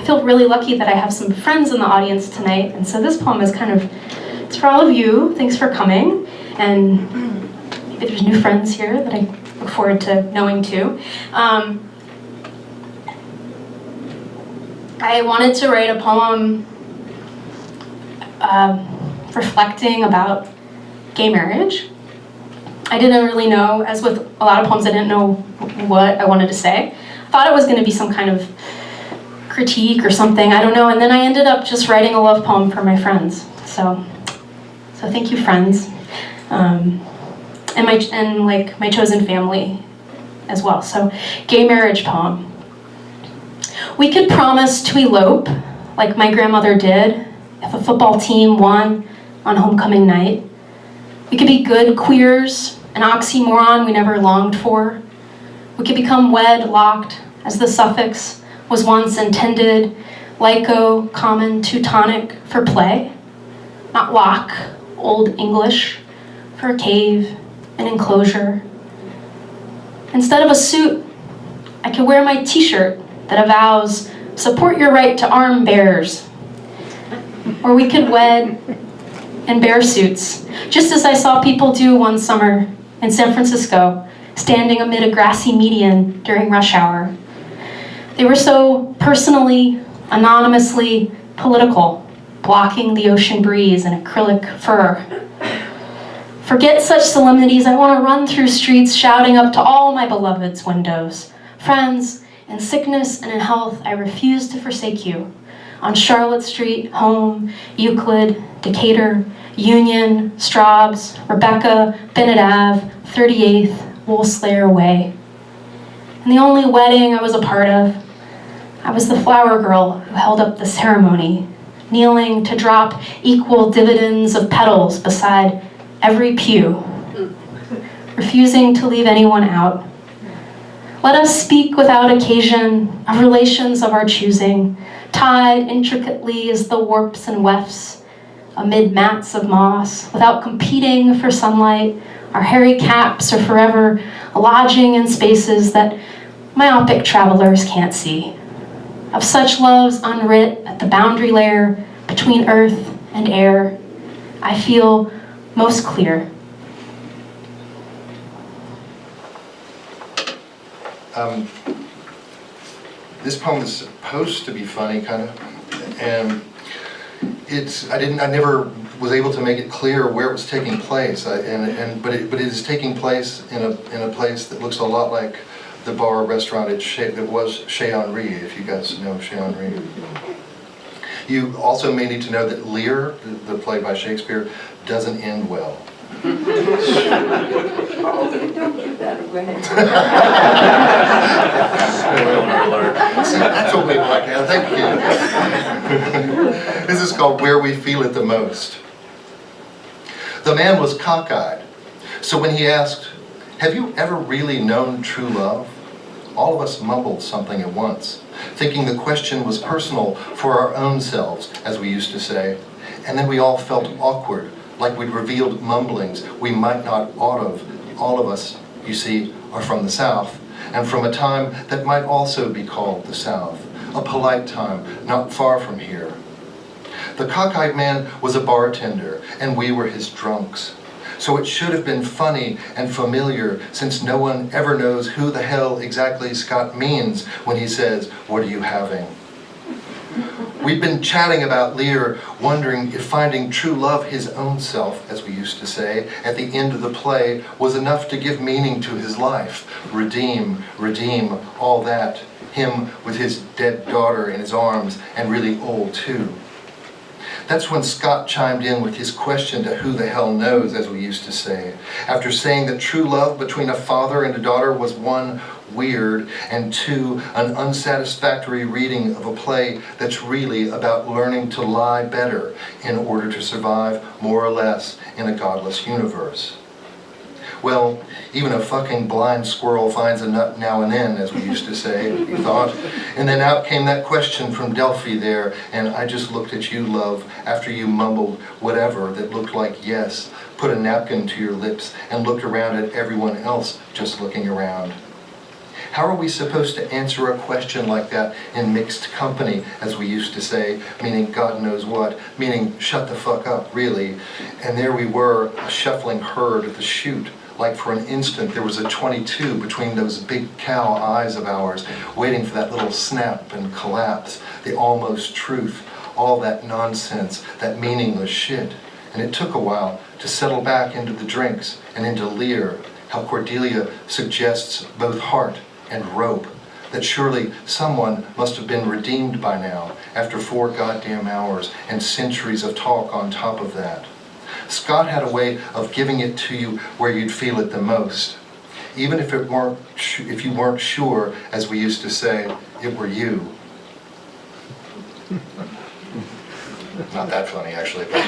I feel really lucky that I have some friends in the audience tonight, and so this poem is it's for all of you. Thanks for coming, and maybe there's new friends here that I look forward to knowing too. I wanted to write a poem reflecting about gay marriage. I didn't really know, as with a lot of poems, I didn't know what I wanted to say. I thought it was going to be some kind of critique or something, I don't know, and then I ended up just writing a love poem for my friends. So thank you, friends, and my chosen family as well. So, gay marriage poem. We could promise to elope, like my grandmother did, if a football team won on homecoming night. We could be good queers, an oxymoron we never longed for. We could become wed, locked, as the suffix was once intended, lyco, common, Teutonic, for play. Not lock, Old English, for a cave, an enclosure. Instead of a suit, I could wear my t-shirt that avows, support your right to arm bears. Or we could wed in bear suits, just as I saw people do one summer in San Francisco, standing amid a grassy median during rush hour. They were so personally, anonymously political, blocking the ocean breeze in acrylic fur. Forget such solemnities, I want to run through streets shouting up to all my beloved's windows. Friends, in sickness and in health, I refuse to forsake you. On Charlotte Street, Home, Euclid, Decatur, Union, Straub's, Rebecca, Bennett Ave, 38th, Woolslayer Way. And the only wedding I was a part of, I was the flower girl who held up the ceremony, kneeling to drop equal dividends of petals beside every pew, refusing to leave anyone out. Let us speak without occasion of relations of our choosing, tied intricately as the warps and wefts amid mats of moss, without competing for sunlight. Our hairy caps are forever lodging in spaces that myopic travelers can't see. Of such loves unwrit at the boundary layer between earth and air, I feel most clear. This poem is supposed to be funny, kind of, and I never was able to make it clear where it was taking place. But it is taking place in a place that looks a lot like the bar restaurant that was Chez Henri, if you guys know Chez Henri. You also may need to know that Lear, the play by Shakespeare, doesn't end well. Oh, don't give that away. See, that's what we like. Thank you. This is called Where We Feel It the Most. The man was cockeyed, so when he asked, "Have you ever really known true love?" all of us mumbled something at once, thinking the question was personal for our own selves, as we used to say, and then we all felt awkward, like we'd revealed mumblings we might not ought of. All of us, you see, are from the South, and from a time that might also be called the South, a polite time not far from here. The cockeyed man was a bartender, and we were his drunks. So it should have been funny and familiar, since no one ever knows who the hell exactly Scott means when he says, "What are you having?" We'd been chatting about Lear, wondering if finding true love his own self, as we used to say, at the end of the play was enough to give meaning to his life. Redeem, all that. Him with his dead daughter in his arms, and really old too. That's when Scott chimed in with his question to who the hell knows, as we used to say, after saying that true love between a father and a daughter was one, weird, and two, an unsatisfactory reading of a play that's really about learning to lie better in order to survive more or less in a godless universe. Well, even a fucking blind squirrel finds a nut now and then, as we used to say, we thought. And then out came that question from Delphi there, and I just looked at you, love, after you mumbled whatever that looked like yes, put a napkin to your lips, and looked around at everyone else just looking around. How are we supposed to answer a question like that in mixed company, as we used to say, meaning God knows what, meaning shut the fuck up, really. And there we were, a shuffling herd at the chute, like for an instant there was a 22 between those big cow eyes of ours, waiting for that little snap and collapse, the almost truth, all that nonsense, that meaningless shit. And it took a while to settle back into the drinks and into Lear, how Cordelia suggests both heart and rope, that surely someone must have been redeemed by now after 4 goddamn hours and centuries of talk on top of that. Scott had a way of giving it to you where you'd feel it the most, even if you weren't sure, as we used to say, it were you. Not that funny, actually. But